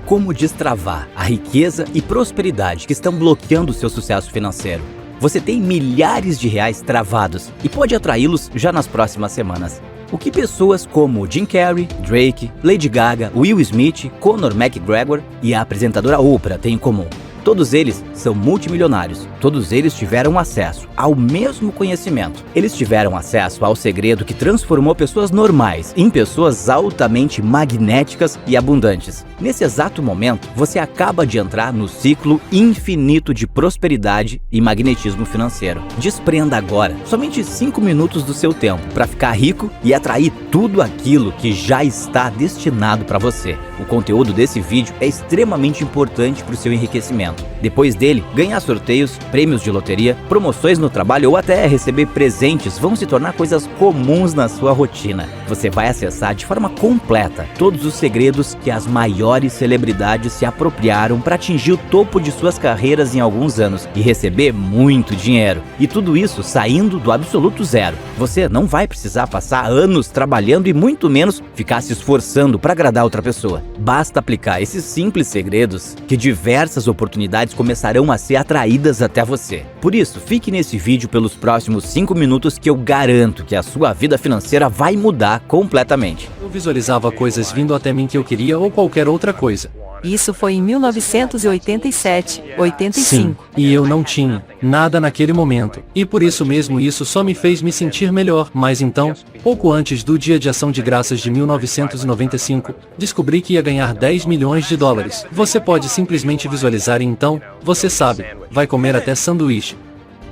como destravar a riqueza e prosperidade que estão bloqueando o seu sucesso financeiro. Você tem milhares de reais travados e pode atraí-los já nas próximas semanas. O que pessoas como Jim Carrey, Drake, Lady Gaga, Will Smith, Conor McGregor e a apresentadora Oprah têm em comum? Todos eles são multimilionários. Todos eles tiveram acesso ao mesmo conhecimento. Eles tiveram acesso ao segredo que transformou pessoas normais em pessoas altamente magnéticas e abundantes. Nesse exato momento, você acaba de entrar no ciclo infinito de prosperidade e magnetismo financeiro. Desprenda agora somente 5 minutos do seu tempo para ficar rico e atrair tudo aquilo que já está destinado para você. O conteúdo desse vídeo é extremamente importante para o seu enriquecimento. Depois dele, ganhar sorteios, prêmios de loteria, promoções no trabalho ou até receber presentes vão se tornar coisas comuns na sua rotina. Você vai acessar de forma completa todos os segredos que as maiores celebridades se apropriaram para atingir o topo de suas carreiras em alguns anos e receber muito dinheiro. E tudo isso saindo do absoluto zero. Você não vai precisar passar anos trabalhando e muito menos ficar se esforçando para agradar outra pessoa. Basta aplicar esses simples segredos que diversas oportunidades começarão a ser atraídas até você. Por isso, fique nesse vídeo pelos próximos 5 minutos que eu garanto que a sua vida financeira vai mudar completamente. Eu visualizava coisas vindo até mim que eu queria ou qualquer outra coisa. Isso foi em 1987, 85. Sim, e eu não tinha nada naquele momento. E por isso mesmo isso só me fez me sentir melhor. Mas então, pouco antes do Dia de Ação de Graças de 1995, descobri que ia ganhar 10 milhões de dólares. Você pode simplesmente visualizar e então, você sabe, vai comer até sanduíche.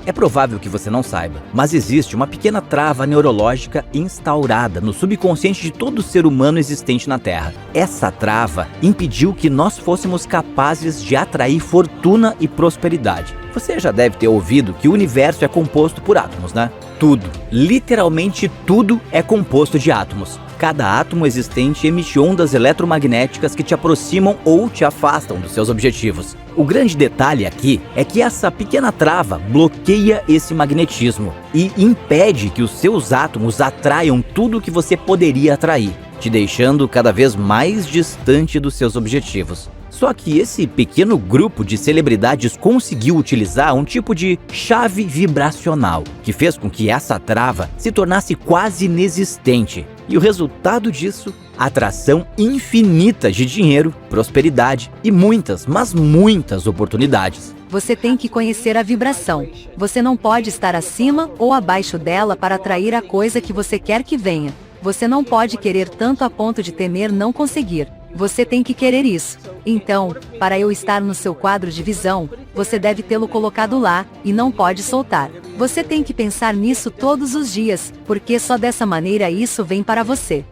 É provável que você não saiba, mas existe uma pequena trava neurológica instaurada no subconsciente de todo ser humano existente na Terra. Essa trava impediu que nós fôssemos capazes de atrair fortuna e prosperidade. Você já deve ter ouvido que o universo é composto por átomos, né? Tudo, literalmente tudo é composto de átomos. Cada átomo existente emite ondas eletromagnéticas que te aproximam ou te afastam dos seus objetivos. O grande detalhe aqui é que essa pequena trava bloqueia esse magnetismo e impede que os seus átomos atraiam tudo que você poderia atrair, te deixando cada vez mais distante dos seus objetivos. Só que esse pequeno grupo de celebridades conseguiu utilizar um tipo de chave vibracional, que fez com que essa trava se tornasse quase inexistente. E o resultado disso, atração infinita de dinheiro, prosperidade e muitas, mas muitas oportunidades. Você tem que conhecer a vibração. Você não pode estar acima ou abaixo dela para atrair a coisa que você quer que venha. Você não pode querer tanto a ponto de temer não conseguir. Você tem que querer isso. Então, para eu estar no seu quadro de visão, você deve tê-lo colocado lá, e não pode soltar. Você tem que pensar nisso todos os dias, porque só dessa maneira isso vem para você.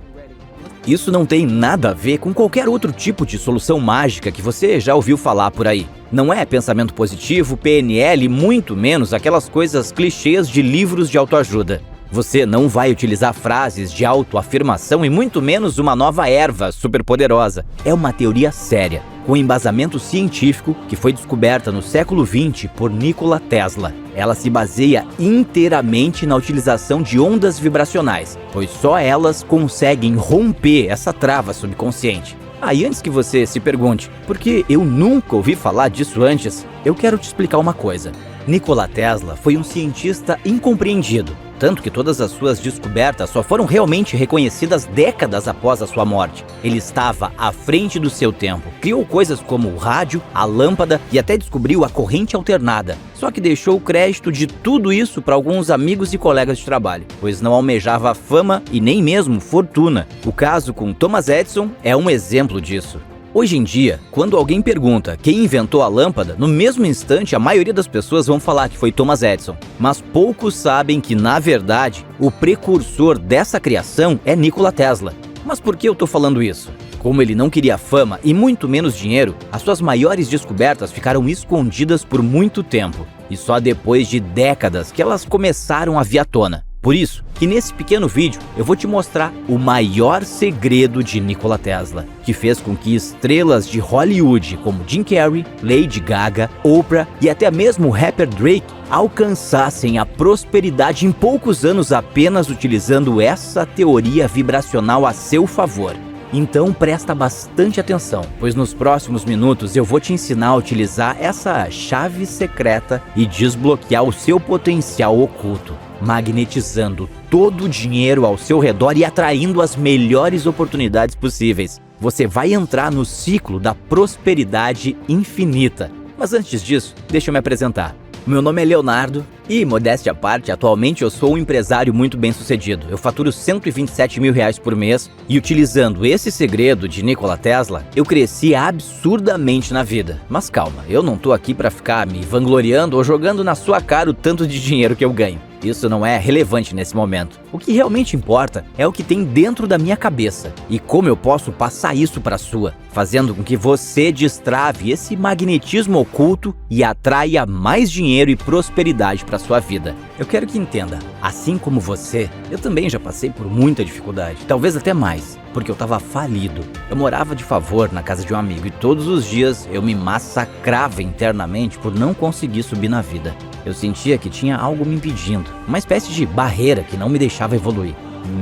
Isso não tem nada a ver com qualquer outro tipo de solução mágica que você já ouviu falar por aí. Não é pensamento positivo, PNL, muito menos aquelas coisas clichês de livros de autoajuda. Você não vai utilizar frases de autoafirmação e muito menos uma nova erva superpoderosa. É uma teoria séria, com embasamento científico que foi descoberta no século XX por Nikola Tesla. Ela se baseia inteiramente na utilização de ondas vibracionais, pois só elas conseguem romper essa trava subconsciente. E antes que você se pergunte, por que eu nunca ouvi falar disso antes, eu quero te explicar uma coisa. Nikola Tesla foi um cientista incompreendido, tanto que todas as suas descobertas só foram realmente reconhecidas décadas após a sua morte. Ele estava à frente do seu tempo, criou coisas como o rádio, a lâmpada e até descobriu a corrente alternada. Só que deixou o crédito de tudo isso para alguns amigos e colegas de trabalho, pois não almejava fama e nem mesmo fortuna. O caso com Thomas Edison é um exemplo disso. Hoje em dia, quando alguém pergunta quem inventou a lâmpada, no mesmo instante a maioria das pessoas vão falar que foi Thomas Edison. Mas poucos sabem que, na verdade, o precursor dessa criação é Nikola Tesla. Mas por que eu tô falando isso? Como ele não queria fama e muito menos dinheiro, as suas maiores descobertas ficaram escondidas por muito tempo. E só depois de décadas que elas começaram a vir à tona. Por isso, que nesse pequeno vídeo eu vou te mostrar o maior segredo de Nikola Tesla, que fez com que estrelas de Hollywood como Jim Carrey, Lady Gaga, Oprah e até mesmo o rapper Drake alcançassem a prosperidade em poucos anos apenas utilizando essa teoria vibracional a seu favor. Então presta bastante atenção, pois nos próximos minutos eu vou te ensinar a utilizar essa chave secreta e desbloquear o seu potencial oculto, magnetizando todo o dinheiro ao seu redor e atraindo as melhores oportunidades possíveis. Você vai entrar no ciclo da prosperidade infinita. Mas antes disso, deixa eu me apresentar. Meu nome é Leonardo e, modéstia à parte, atualmente eu sou um empresário muito bem sucedido. Eu faturo 127 mil reais por mês e, utilizando esse segredo de Nikola Tesla, eu cresci absurdamente na vida. Mas calma, eu não tô aqui para ficar me vangloriando ou jogando na sua cara o tanto de dinheiro que eu ganho. Isso não é relevante nesse momento. O que realmente importa é o que tem dentro da minha cabeça e como eu posso passar isso para a sua, fazendo com que você destrave esse magnetismo oculto e atraia mais dinheiro e prosperidade para sua vida. Eu quero que entenda, assim como você, eu também já passei por muita dificuldade, talvez até mais, porque eu estava falido. Eu morava de favor na casa de um amigo e todos os dias eu me massacrava internamente por não conseguir subir na vida. Eu sentia que tinha algo me impedindo, uma espécie de barreira que não me deixava evoluir.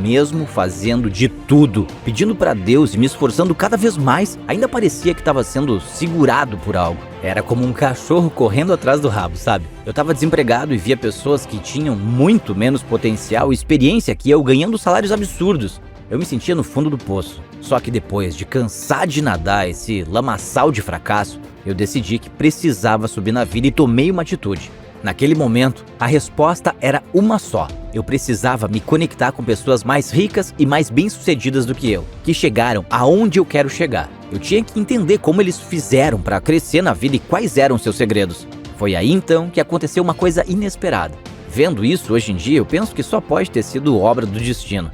Mesmo fazendo de tudo, pedindo para Deus e me esforçando cada vez mais, ainda parecia que estava sendo segurado por algo. Era como um cachorro correndo atrás do rabo, sabe? Eu estava desempregado e via pessoas que tinham muito menos potencial e experiência que eu ganhando salários absurdos. Eu me sentia no fundo do poço. Só que depois de cansar de nadar esse lamaçal de fracasso, eu decidi que precisava subir na vida e tomei uma atitude. Naquele momento, a resposta era uma só. Eu precisava me conectar com pessoas mais ricas e mais bem-sucedidas do que eu, que chegaram aonde eu quero chegar. Eu tinha que entender como eles fizeram para crescer na vida e quais eram seus segredos. Foi aí então que aconteceu uma coisa inesperada. Vendo isso hoje em dia, eu penso que só pode ter sido obra do destino.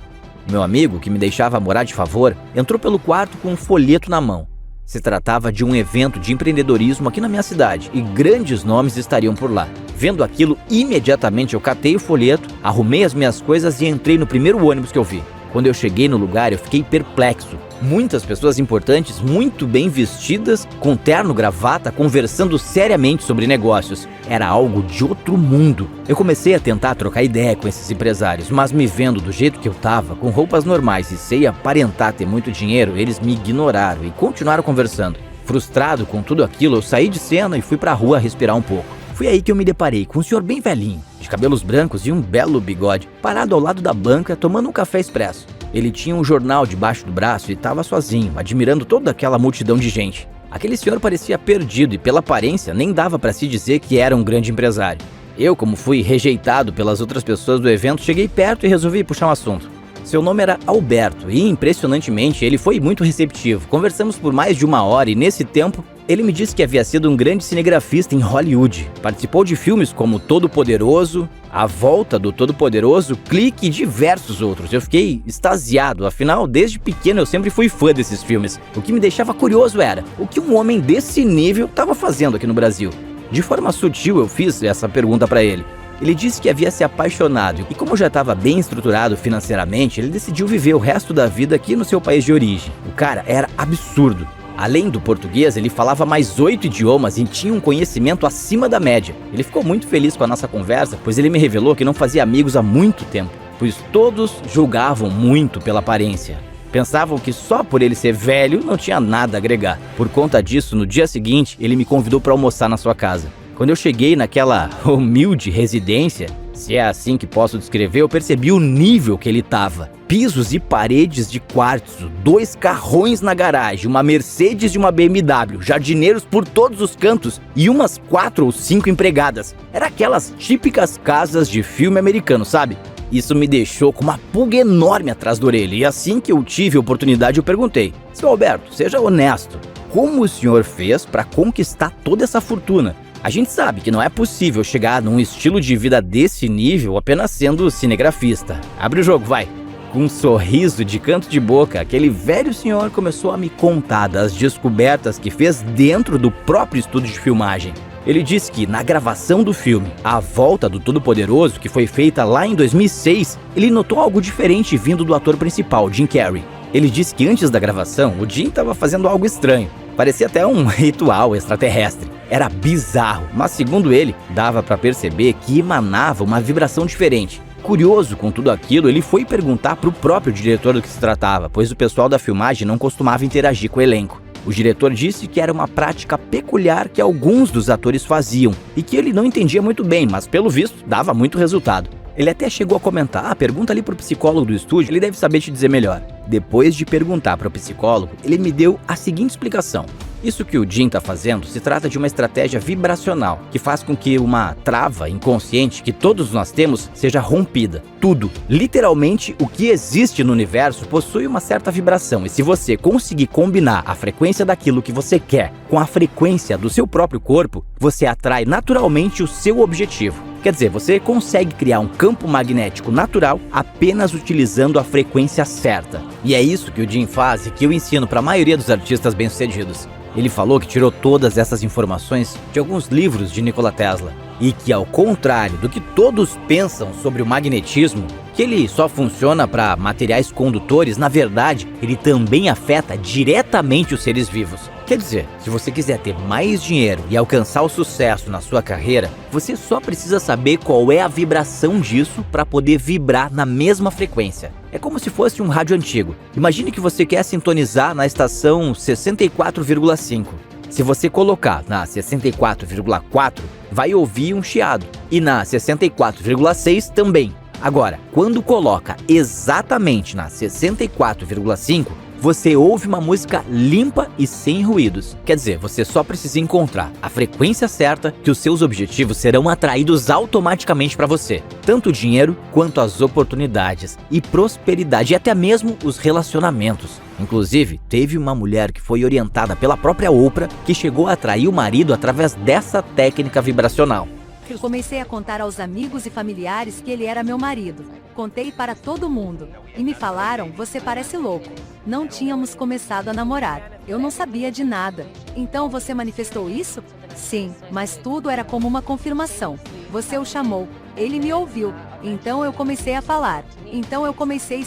Meu amigo, que me deixava morar de favor, entrou pelo quarto com um folheto na mão. Se tratava de um evento de empreendedorismo aqui na minha cidade e grandes nomes estariam por lá. Vendo aquilo, imediatamente eu catei o folheto, arrumei as minhas coisas e entrei no primeiro ônibus que eu vi. Quando eu cheguei no lugar, eu fiquei perplexo. Muitas pessoas importantes, muito bem vestidas, com terno, gravata, conversando seriamente sobre negócios. Era algo de outro mundo. Eu comecei a tentar trocar ideia com esses empresários, mas me vendo do jeito que eu tava, com roupas normais e sem aparentar ter muito dinheiro, eles me ignoraram e continuaram conversando. Frustrado com tudo aquilo, eu saí de cena e fui pra rua respirar um pouco. Foi aí que eu me deparei com um senhor bem velhinho, de cabelos brancos e um belo bigode, parado ao lado da banca tomando um café expresso. Ele tinha um jornal debaixo do braço e estava sozinho, admirando toda aquela multidão de gente. Aquele senhor parecia perdido e, pela aparência, nem dava para se dizer que era um grande empresário. Eu, como fui rejeitado pelas outras pessoas do evento, cheguei perto e resolvi puxar um assunto. Seu nome era Alberto e, impressionantemente, ele foi muito receptivo. Conversamos por mais de 1 hora e, nesse tempo, ele me disse que havia sido um grande cinegrafista em Hollywood. Participou de filmes como Todo-Poderoso, A Volta do Todo-Poderoso, Clique e diversos outros. Eu fiquei extasiado, afinal, desde pequeno eu sempre fui fã desses filmes. O que me deixava curioso era o que um homem desse nível estava fazendo aqui no Brasil. De forma sutil eu fiz essa pergunta para ele. Ele disse que havia se apaixonado e, como já estava bem estruturado financeiramente, ele decidiu viver o resto da vida aqui no seu país de origem. O cara era absurdo. Além do português, ele falava mais 8 idiomas e tinha um conhecimento acima da média. Ele ficou muito feliz com a nossa conversa, pois ele me revelou que não fazia amigos há muito tempo, pois todos julgavam muito pela aparência. Pensavam que só por ele ser velho não tinha nada a agregar. Por conta disso, no dia seguinte, ele me convidou para almoçar na sua casa. Quando eu cheguei naquela humilde residência, se é assim que posso descrever, eu percebi o nível que ele estava. Pisos e paredes de quartzo, 2 carrões na garagem, uma Mercedes e uma BMW, jardineiros por todos os cantos e umas 4 ou 5 empregadas. Era aquelas típicas casas de filme americano, sabe? Isso me deixou com uma pulga enorme atrás da orelha e assim que eu tive a oportunidade eu perguntei: Seu Alberto, seja honesto, como o senhor fez para conquistar toda essa fortuna? A gente sabe que não é possível chegar num estilo de vida desse nível apenas sendo cinegrafista. Abre o jogo, vai! Com um sorriso de canto de boca, aquele velho senhor começou a me contar das descobertas que fez dentro do próprio estúdio de filmagem. Ele disse que na gravação do filme A Volta do Todo-Poderoso, que foi feita lá em 2006, ele notou algo diferente vindo do ator principal, Jim Carrey. Ele disse que antes da gravação, o Jim estava fazendo algo estranho. Parecia até um ritual extraterrestre. Era bizarro, mas segundo ele, dava para perceber que emanava uma vibração diferente. curioso com tudo aquilo, ele foi perguntar pro próprio diretor do que se tratava, pois o pessoal da filmagem não costumava interagir com o elenco. O diretor disse que era uma prática peculiar que alguns dos atores faziam e que ele não entendia muito bem, mas pelo visto dava muito resultado. Ele até chegou a comentar: pergunta ali pro psicólogo do estúdio, ele deve saber te dizer melhor. Depois de perguntar pro psicólogo, ele me deu a seguinte explicação: isso que o Jim tá fazendo se trata de uma estratégia vibracional, que faz com que uma trava inconsciente que todos nós temos seja rompida. Tudo, literalmente o que existe no universo possui uma certa vibração, e se você conseguir combinar a frequência daquilo que você quer com a frequência do seu próprio corpo, você atrai naturalmente o seu objetivo. Quer dizer, você consegue criar um campo magnético natural apenas utilizando a frequência certa. E é isso que o Jim faz e que eu ensino para a maioria dos artistas bem-sucedidos. Ele falou que tirou todas essas informações de alguns livros de Nikola Tesla e que, ao contrário do que todos pensam sobre o magnetismo, que ele só funciona para materiais condutores, na verdade, ele também afeta diretamente os seres vivos. Quer dizer, se você quiser ter mais dinheiro e alcançar o sucesso na sua carreira, você só precisa saber qual é a vibração disso para poder vibrar na mesma frequência. É como se fosse um rádio antigo. Imagine que você quer sintonizar na estação 64,5. Se você colocar na 64,4, vai ouvir um chiado. E na 64,6 também. Agora, quando coloca exatamente na 64,5, você ouve uma música limpa e sem ruídos. Quer dizer, você só precisa encontrar a frequência certa que os seus objetivos serão atraídos automaticamente para você. Tanto o dinheiro quanto as oportunidades e prosperidade e até mesmo os relacionamentos. Inclusive, teve uma mulher que foi orientada pela própria Oprah que chegou a atrair o marido através dessa técnica vibracional. Comecei a contar aos amigos e familiares que ele era meu marido. Contei para todo mundo. E me falaram: você parece louco. Não tínhamos começado a namorar. Eu não sabia de nada. Então você manifestou isso? Sim, mas tudo era como uma confirmação. Você o chamou. Ele me ouviu. Então eu comecei a falar. Então eu comecei,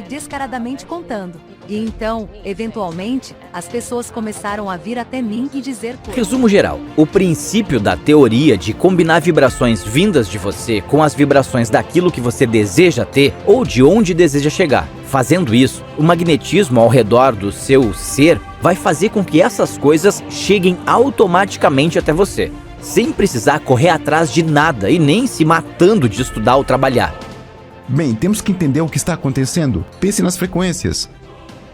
descaradamente contando. E então, eventualmente, as pessoas começaram a vir até mim e dizer coisas. Resumo geral: o princípio da teoria de combinar vibrações vindas de você com as vibrações daquilo que você deseja ter ou de onde deseja chegar. Fazendo isso, o magnetismo ao redor do seu ser vai fazer com que essas coisas cheguem automaticamente até você, sem precisar correr atrás de nada e nem se matando de estudar ou trabalhar. Bem, temos que entender o que está acontecendo. Pense nas frequências.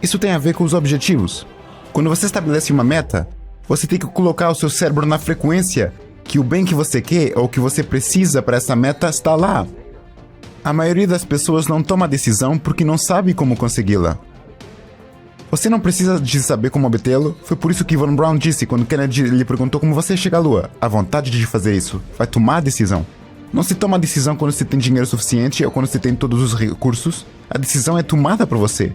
Isso tem a ver com os objetivos. Quando você estabelece uma meta, você tem que colocar o seu cérebro na frequência que o bem que você quer ou que você precisa para essa meta está lá. A maioria das pessoas não toma a decisão porque não sabe como consegui-la. Você não precisa de saber como obtê-lo. Foi por isso que Von Braun disse quando Kennedy lhe perguntou como você chega à Lua. A vontade de fazer isso vai tomar a decisão. Não se toma a decisão quando se tem dinheiro suficiente ou quando se tem todos os recursos. A decisão é tomada por você.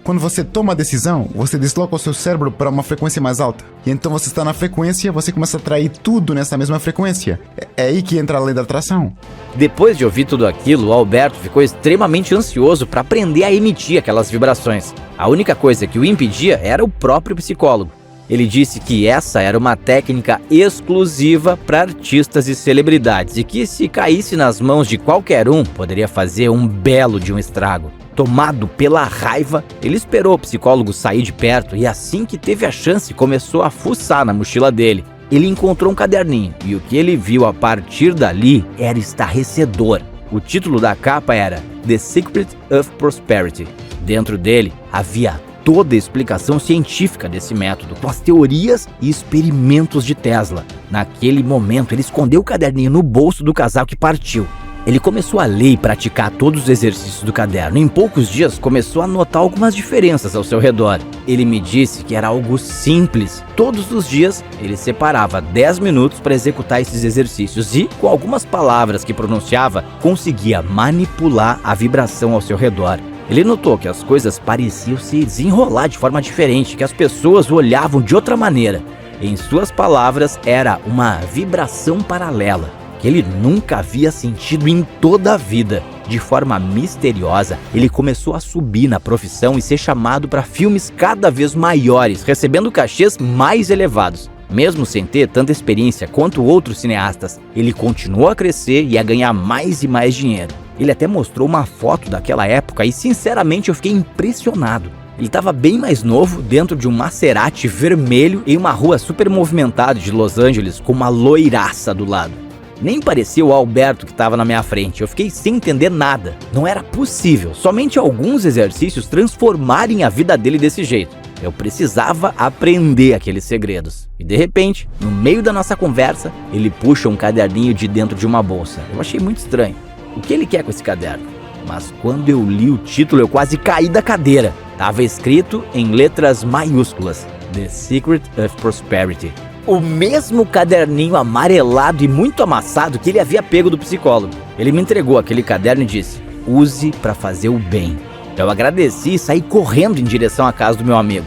Quando você toma a decisão, você desloca o seu cérebro para uma frequência mais alta. E então você está na frequência, você começa a atrair tudo nessa mesma frequência. É aí que entra a lei da atração. Depois de ouvir tudo aquilo, o Alberto ficou extremamente ansioso para aprender a emitir aquelas vibrações. A única coisa que o impedia era o próprio psicólogo. Ele disse que essa era uma técnica exclusiva para artistas e celebridades e que, se caísse nas mãos de qualquer um, poderia fazer um belo de um estrago. Tomado pela raiva, ele esperou o psicólogo sair de perto e, assim que teve a chance, começou a fuçar na mochila dele. Ele encontrou um caderninho e o que ele viu a partir dali era estarrecedor. O título da capa era The Secret of Prosperity. Dentro dele havia toda a explicação científica desse método, com as teorias e experimentos de Tesla. Naquele momento, ele escondeu o caderninho no bolso do casaco e partiu. Ele começou a ler e praticar todos os exercícios do caderno. Em poucos dias, começou a notar algumas diferenças ao seu redor. Ele me disse que era algo simples. Todos os dias, ele separava 10 minutos para executar esses exercícios e, com algumas palavras que pronunciava, conseguia manipular a vibração ao seu redor. Ele notou que as coisas pareciam se desenrolar de forma diferente, que as pessoas o olhavam de outra maneira. Em suas palavras, era uma vibração paralela, que ele nunca havia sentido em toda a vida. De forma misteriosa, ele começou a subir na profissão e ser chamado para filmes cada vez maiores, recebendo cachês mais elevados. Mesmo sem ter tanta experiência quanto outros cineastas, ele continuou a crescer e a ganhar mais e mais dinheiro. Ele até mostrou uma foto daquela época e sinceramente eu fiquei impressionado. Ele estava bem mais novo, dentro de um Maserati vermelho em uma rua super movimentada de Los Angeles com uma loiraça do lado. Nem parecia o Alberto que estava na minha frente, eu fiquei sem entender nada. Não era possível, somente alguns exercícios transformarem a vida dele desse jeito. Eu precisava aprender aqueles segredos. E de repente, no meio da nossa conversa, ele puxa um caderninho de dentro de uma bolsa. Eu achei muito estranho. O que ele quer com esse caderno? Mas quando eu li o título, eu quase caí da cadeira. Tava escrito em letras maiúsculas: The Secret of Prosperity. O mesmo caderninho amarelado e muito amassado que ele havia pego do psicólogo. Ele me entregou aquele caderno e disse: use para fazer o bem. Eu agradeci e saí correndo em direção à casa do meu amigo.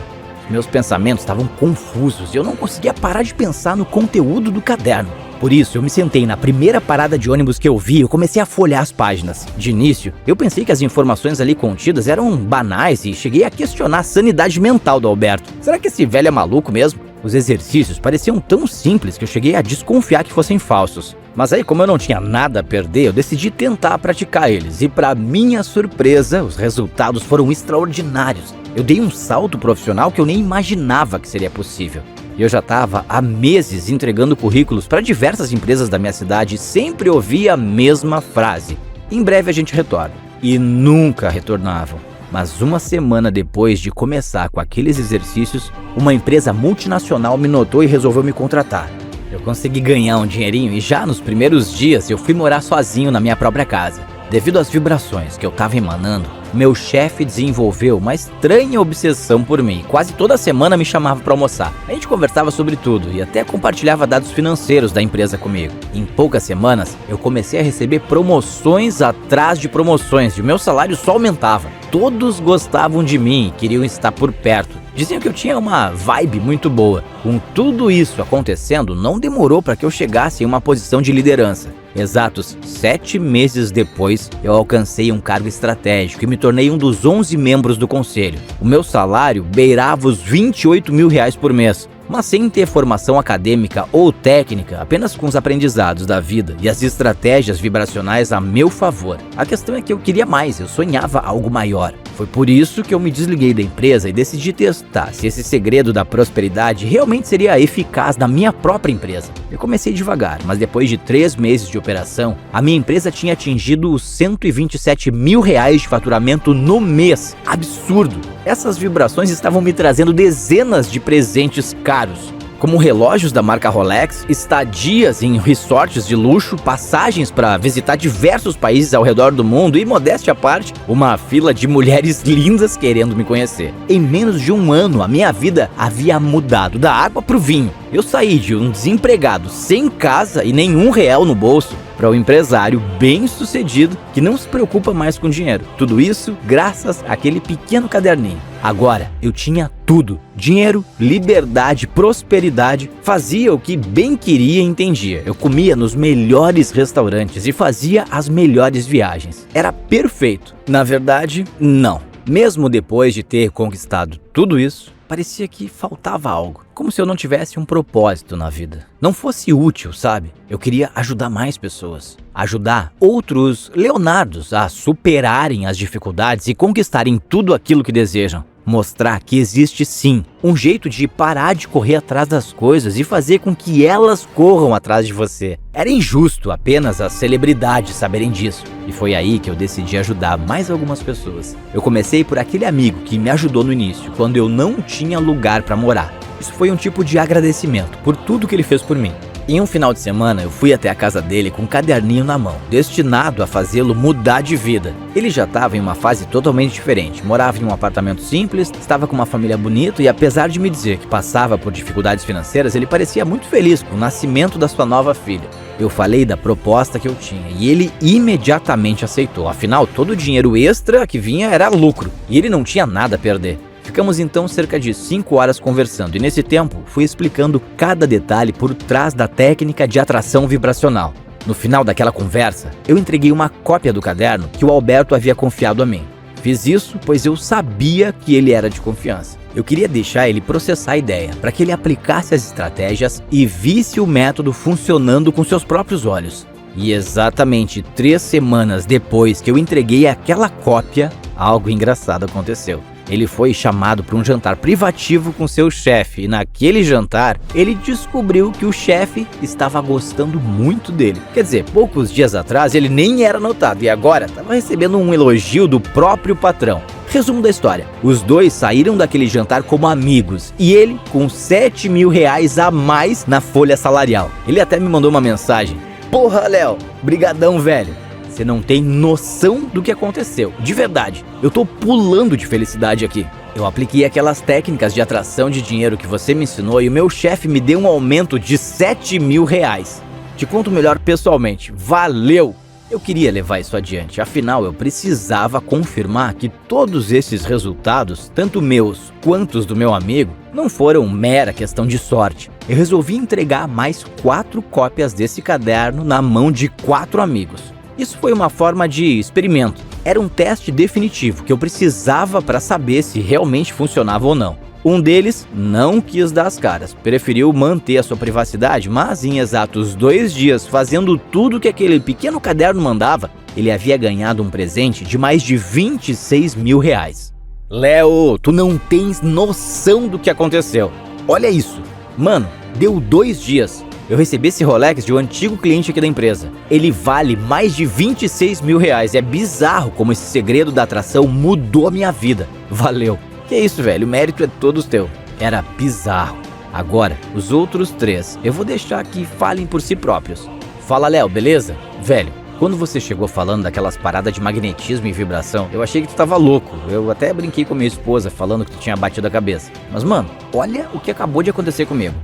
Meus pensamentos estavam confusos e eu não conseguia parar de pensar no conteúdo do caderno. Por isso, eu me sentei na primeira parada de ônibus que eu vi e comecei a folhear as páginas. De início, eu pensei que as informações ali contidas eram banais e cheguei a questionar a sanidade mental do Alberto. Será que esse velho é maluco mesmo? Os exercícios pareciam tão simples que eu cheguei a desconfiar que fossem falsos. Mas aí, como eu não tinha nada a perder, eu decidi tentar praticar eles. E para minha surpresa, os resultados foram extraordinários. Eu dei um salto profissional que eu nem imaginava que seria possível. E eu já estava há meses entregando currículos para diversas empresas da minha cidade e sempre ouvia a mesma frase: em breve a gente retorna. E nunca retornavam. Mas uma semana depois de começar com aqueles exercícios, uma empresa multinacional me notou e resolveu me contratar. Eu consegui ganhar um dinheirinho e já nos primeiros dias eu fui morar sozinho na minha própria casa. Devido às vibrações que eu estava emanando, meu chefe desenvolveu uma estranha obsessão por mim. Quase toda semana me chamava para almoçar. A gente conversava sobre tudo e até compartilhava dados financeiros da empresa comigo. Em poucas semanas, eu comecei a receber promoções atrás de promoções e o meu salário só aumentava. Todos gostavam de mim e queriam estar por perto. Diziam que eu tinha uma vibe muito boa. Com tudo isso acontecendo, não demorou para que eu chegasse em uma posição de liderança. Exatos 7 meses depois, eu alcancei um cargo estratégico e me tornei um dos 11 membros do conselho. O meu salário beirava os R$28 mil por mês. Mas sem ter formação acadêmica ou técnica, apenas com os aprendizados da vida e as estratégias vibracionais a meu favor. A questão é que eu queria mais, eu sonhava algo maior. Foi por isso que eu me desliguei da empresa e decidi testar se esse segredo da prosperidade realmente seria eficaz na minha própria empresa. Eu comecei devagar, mas depois de 3 meses de operação, a minha empresa tinha atingido os R$127 mil de faturamento no mês. Absurdo! Essas vibrações estavam me trazendo dezenas de presentes caros, como relógios da marca Rolex, estadias em resorts de luxo, passagens para visitar diversos países ao redor do mundo e, modéstia à parte, uma fila de mulheres lindas querendo me conhecer. Em menos de um ano, a minha vida havia mudado da água para o vinho. Eu saí de um desempregado sem casa e nenhum real no bolso para um empresário bem-sucedido que não se preocupa mais com dinheiro. Tudo isso graças àquele pequeno caderninho. Agora, eu tinha tudo. Dinheiro, liberdade, prosperidade. Fazia o que bem queria e entendia. Eu comia nos melhores restaurantes e fazia as melhores viagens. Era perfeito. Na verdade, não. Mesmo depois de ter conquistado tudo isso, parecia que faltava algo. Como se eu não tivesse um propósito na vida. Não fosse útil, sabe? Eu queria ajudar mais pessoas. Ajudar outros Leonardos a superarem as dificuldades e conquistarem tudo aquilo que desejam. Mostrar que existe sim um jeito de parar de correr atrás das coisas e fazer com que elas corram atrás de você. Era injusto apenas as celebridades saberem disso. E foi aí que eu decidi ajudar mais algumas pessoas. Eu comecei por aquele amigo que me ajudou no início, quando eu não tinha lugar para morar. Isso foi um tipo de agradecimento por tudo que ele fez por mim. Em um final de semana, eu fui até a casa dele com um caderninho na mão, destinado a fazê-lo mudar de vida. Ele já estava em uma fase totalmente diferente, morava em um apartamento simples, estava com uma família bonita e apesar de me dizer que passava por dificuldades financeiras, ele parecia muito feliz com o nascimento da sua nova filha. Eu falei da proposta que eu tinha e ele imediatamente aceitou, afinal todo o dinheiro extra que vinha era lucro e ele não tinha nada a perder. Ficamos então cerca de 5 horas conversando e nesse tempo fui explicando cada detalhe por trás da técnica de atração vibracional. No final daquela conversa, eu entreguei uma cópia do caderno que o Alberto havia confiado a mim. Fiz isso pois eu sabia que ele era de confiança. Eu queria deixar ele processar a ideia, para que ele aplicasse as estratégias e visse o método funcionando com seus próprios olhos. E exatamente 3 semanas depois que eu entreguei aquela cópia, algo engraçado aconteceu. Ele foi chamado para um jantar privativo com seu chefe e naquele jantar ele descobriu que o chefe estava gostando muito dele. Quer dizer, poucos dias atrás ele nem era notado e agora estava recebendo um elogio do próprio patrão. Resumo da história, os dois saíram daquele jantar como amigos e ele com R$7.000 a mais na folha salarial. Ele até me mandou uma mensagem: "Porra, Léo, brigadão, velho. Você não tem noção do que aconteceu, de verdade. Eu tô pulando de felicidade aqui. Eu apliquei aquelas técnicas de atração de dinheiro que você me ensinou e o meu chefe me deu um aumento de R$7.000. Te conto melhor pessoalmente. Valeu! Eu queria levar isso adiante, afinal eu precisava confirmar que todos esses resultados, tanto meus quanto os do meu amigo, não foram mera questão de sorte. Eu resolvi entregar mais 4 cópias desse caderno na mão de 4 amigos. Isso foi uma forma de experimento. Era um teste definitivo que eu precisava para saber se realmente funcionava ou não. Um deles não quis dar as caras, preferiu manter a sua privacidade, mas em exatos 2 dias, fazendo tudo que aquele pequeno caderno mandava, ele havia ganhado um presente de mais de R$26.000. Léo, tu não tens noção do que aconteceu. Olha isso. Mano, deu 2 dias. Eu recebi esse Rolex de um antigo cliente aqui da empresa. Ele vale mais de R$26.000. É bizarro como esse segredo da atração mudou a minha vida. Valeu. Que isso, velho, o mérito é todo teu. Era bizarro. Agora, os outros 3, eu vou deixar que falem por si próprios. Fala, Léo, beleza? Velho, quando você chegou falando daquelas paradas de magnetismo e vibração, eu achei que tu tava louco. Eu até brinquei com minha esposa falando que tu tinha batido a cabeça. Mas, mano, olha o que acabou de acontecer comigo.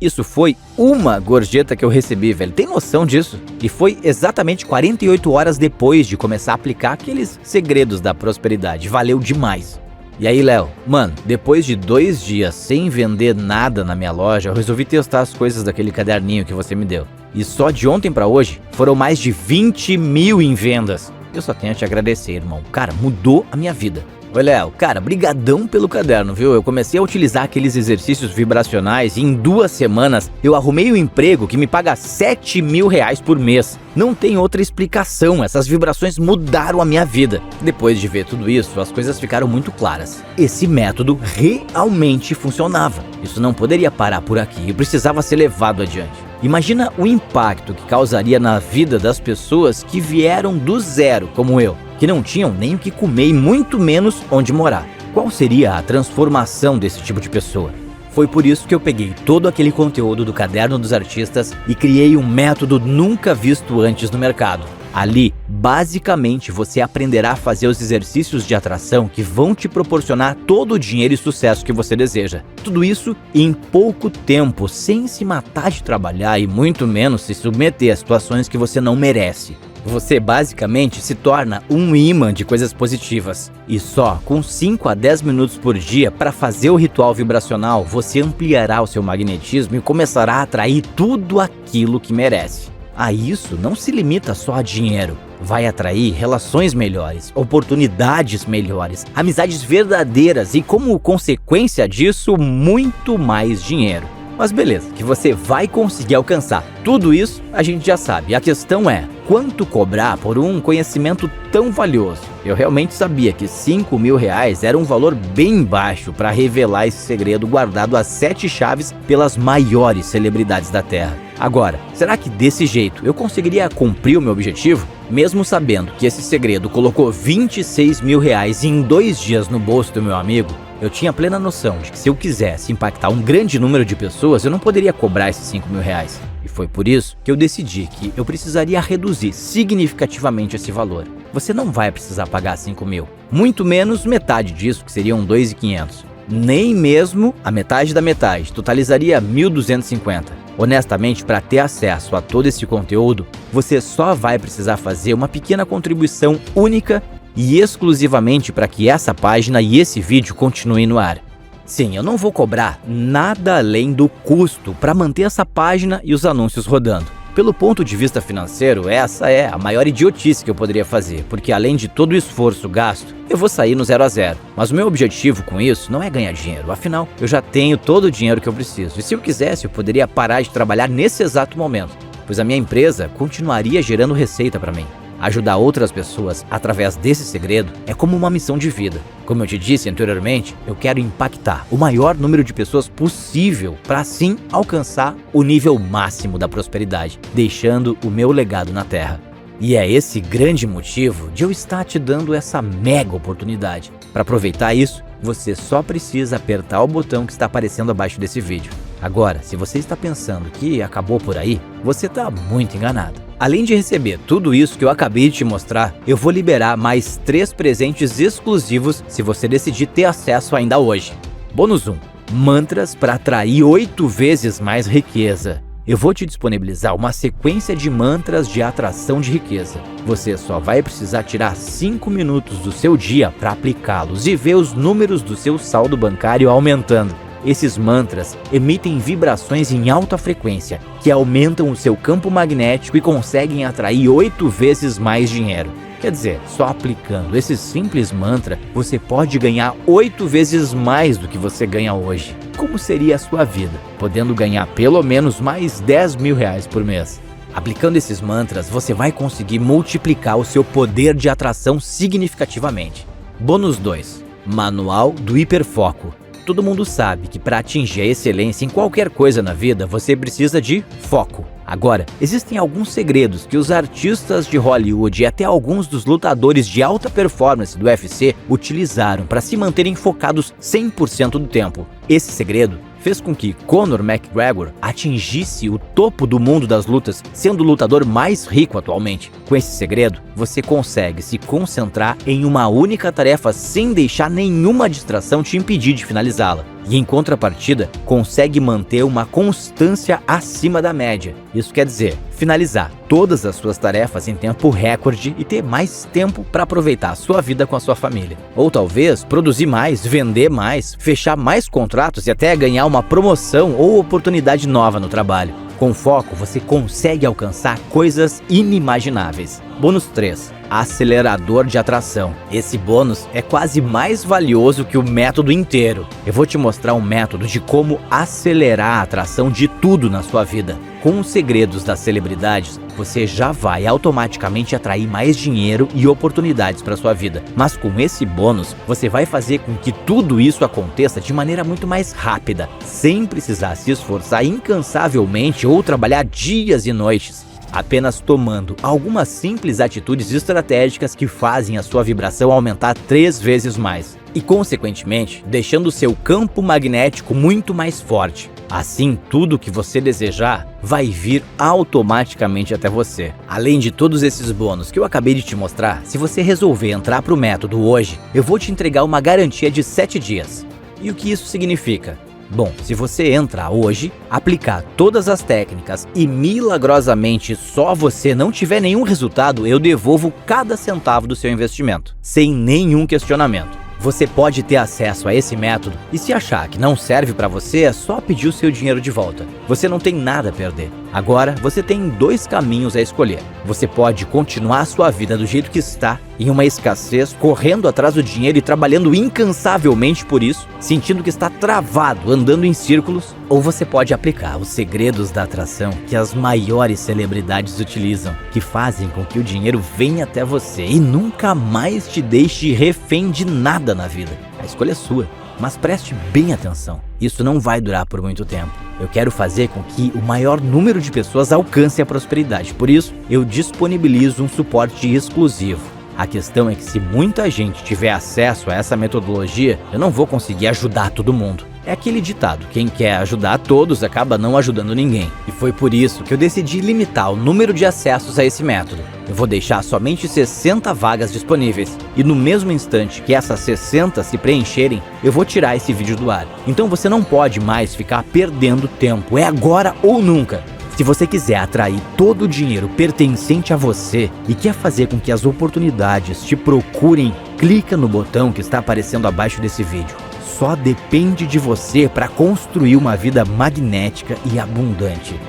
Isso foi uma gorjeta que eu recebi, velho. Tem noção disso? E foi exatamente 48 horas depois de começar a aplicar aqueles segredos da prosperidade. Valeu demais. E aí, Léo? Mano, depois de 2 dias sem vender nada na minha loja, eu resolvi testar as coisas daquele caderninho que você me deu. E só de ontem pra hoje, foram mais de 20.000 em vendas. Eu só tenho a te agradecer, irmão. Cara, mudou a minha vida. Oi, Léo, cara, brigadão pelo caderno, viu? Eu comecei a utilizar aqueles exercícios vibracionais e em 2 semanas eu arrumei um emprego que me paga R$7.000 por mês. Não tem outra explicação, essas vibrações mudaram a minha vida. Depois de ver tudo isso, as coisas ficaram muito claras. Esse método realmente funcionava. Isso não poderia parar por aqui e precisava ser levado adiante. Imagina o impacto que causaria na vida das pessoas que vieram do zero, como eu, que não tinham nem o que comer e muito menos onde morar. Qual seria a transformação desse tipo de pessoa? Foi por isso que eu peguei todo aquele conteúdo do Caderno dos Artistas e criei um método nunca visto antes no mercado. Ali, basicamente, você aprenderá a fazer os exercícios de atração que vão te proporcionar todo o dinheiro e sucesso que você deseja. Tudo isso em pouco tempo, sem se matar de trabalhar e muito menos se submeter a situações que você não merece. Você basicamente se torna um imã de coisas positivas. E só com 5 a 10 minutos por dia para fazer o ritual vibracional, você ampliará o seu magnetismo e começará a atrair tudo aquilo que merece. A isso não se limita só a dinheiro. Vai atrair relações melhores, oportunidades melhores, amizades verdadeiras e, como consequência disso, muito mais dinheiro. Mas beleza, que você vai conseguir alcançar tudo isso, a gente já sabe. A questão é, quanto cobrar por um conhecimento tão valioso? Eu realmente sabia que R$5.000 era um valor bem baixo para revelar esse segredo guardado às 7 chaves pelas maiores celebridades da Terra. Agora, será que desse jeito eu conseguiria cumprir o meu objetivo? Mesmo sabendo que esse segredo colocou R$26.000 em 2 dias no bolso do meu amigo, eu tinha plena noção de que se eu quisesse impactar um grande número de pessoas, eu não poderia cobrar esses R$5.000. E foi por isso que eu decidi que eu precisaria reduzir significativamente esse valor. Você não vai precisar pagar R$5.000, muito menos metade disso, que seriam R$2.500. Nem mesmo a metade da metade, totalizaria R$1.250. Honestamente, para ter acesso a todo esse conteúdo, você só vai precisar fazer uma pequena contribuição única e exclusivamente para que essa página e esse vídeo continuem no ar. Sim, eu não vou cobrar nada além do custo para manter essa página e os anúncios rodando. pelo ponto de vista financeiro, essa é a maior idiotice que eu poderia fazer, porque além de todo o esforço gasto, eu vou sair no 0 a 0. Mas o meu objetivo com isso não é ganhar dinheiro, afinal, eu já tenho todo o dinheiro que eu preciso. E se eu quisesse, eu poderia parar de trabalhar nesse exato momento, pois a minha empresa continuaria gerando receita para mim. Ajudar outras pessoas através desse segredo é como uma missão de vida. Como eu te disse anteriormente, eu quero impactar o maior número de pessoas possível para assim alcançar o nível máximo da prosperidade, deixando o meu legado na Terra. E é esse grande motivo de eu estar te dando essa mega oportunidade. Para aproveitar isso, você só precisa apertar o botão que está aparecendo abaixo desse vídeo. Agora, se você está pensando que acabou por aí, você está muito enganado. Além de receber tudo isso que eu acabei de te mostrar, eu vou liberar mais 3 presentes exclusivos se você decidir ter acesso ainda hoje. Bônus 1. Mantras para atrair 8 vezes mais riqueza. Eu vou te disponibilizar uma sequência de mantras de atração de riqueza. Você só vai precisar tirar 5 minutos do seu dia para aplicá-los e ver os números do seu saldo bancário aumentando. Esses mantras emitem vibrações em alta frequência, que aumentam o seu campo magnético e conseguem atrair 8 vezes mais dinheiro. Quer dizer, só aplicando esse simples mantra, você pode ganhar 8 vezes mais do que você ganha hoje. Como seria a sua vida, podendo ganhar pelo menos mais 10 mil reais por mês? Aplicando esses mantras, você vai conseguir multiplicar o seu poder de atração significativamente. Bônus 2. Manual do Hiperfoco. Todo mundo sabe que para atingir a excelência em qualquer coisa na vida, você precisa de foco. Agora, existem alguns segredos que os artistas de Hollywood e até alguns dos lutadores de alta performance do UFC utilizaram para se manterem focados 100% do tempo. Esse segredo fez com que Conor McGregor atingisse o topo do mundo das lutas, sendo o lutador mais rico atualmente. Com esse segredo, você consegue se concentrar em uma única tarefa sem deixar nenhuma distração te impedir de finalizá-la. E em contrapartida, consegue manter uma constância acima da média. Isso quer dizer, finalizar todas as suas tarefas em tempo recorde e ter mais tempo para aproveitar a sua vida com a sua família. Ou talvez produzir mais, vender mais, fechar mais contratos e até ganhar uma promoção ou oportunidade nova no trabalho. Com foco, você consegue alcançar coisas inimagináveis. Bônus 3. Acelerador de atração. Esse bônus é quase mais valioso que o método inteiro. Eu vou te mostrar um método de como acelerar a atração de tudo na sua vida. Com os segredos das celebridades, você já vai automaticamente atrair mais dinheiro e oportunidades para sua vida. Mas com esse bônus, você vai fazer com que tudo isso aconteça de maneira muito mais rápida, sem precisar se esforçar incansavelmente ou trabalhar dias e noites. Apenas tomando algumas simples atitudes estratégicas que fazem a sua vibração aumentar 3 vezes mais e, consequentemente, deixando o seu campo magnético muito mais forte. Assim, tudo que você desejar vai vir automaticamente até você. Além de todos esses bônus que eu acabei de te mostrar, se você resolver entrar para o método hoje, eu vou te entregar uma garantia de 7 dias. E o que isso significa? Bom, se você entrar hoje, aplicar todas as técnicas e milagrosamente só você não tiver nenhum resultado, eu devolvo cada centavo do seu investimento, sem nenhum questionamento. Você pode ter acesso a esse método e se achar que não serve para você, é só pedir o seu dinheiro de volta. Você não tem nada a perder. Agora, você tem 2 caminhos a escolher. Você pode continuar a sua vida do jeito que está, em uma escassez, correndo atrás do dinheiro e trabalhando incansavelmente por isso, sentindo que está travado, andando em círculos, ou você pode aplicar os segredos da atração que as maiores celebridades utilizam, que fazem com que o dinheiro venha até você e nunca mais te deixe refém de nada na vida. A escolha é sua, mas preste bem atenção. Isso não vai durar por muito tempo. Eu quero fazer com que o maior número de pessoas alcance a prosperidade. Por isso, eu disponibilizo um suporte exclusivo. A questão é que se muita gente tiver acesso a essa metodologia, eu não vou conseguir ajudar todo mundo. É aquele ditado, quem quer ajudar todos acaba não ajudando ninguém. E foi por isso que eu decidi limitar o número de acessos a esse método. Eu vou deixar somente 60 vagas disponíveis. E no mesmo instante que essas 60 se preencherem, eu vou tirar esse vídeo do ar. Então você não pode mais ficar perdendo tempo. É agora ou nunca. Se você quiser atrair todo o dinheiro pertencente a você e quer fazer com que as oportunidades te procurem, clica no botão que está aparecendo abaixo desse vídeo. Só depende de você para construir uma vida magnética e abundante.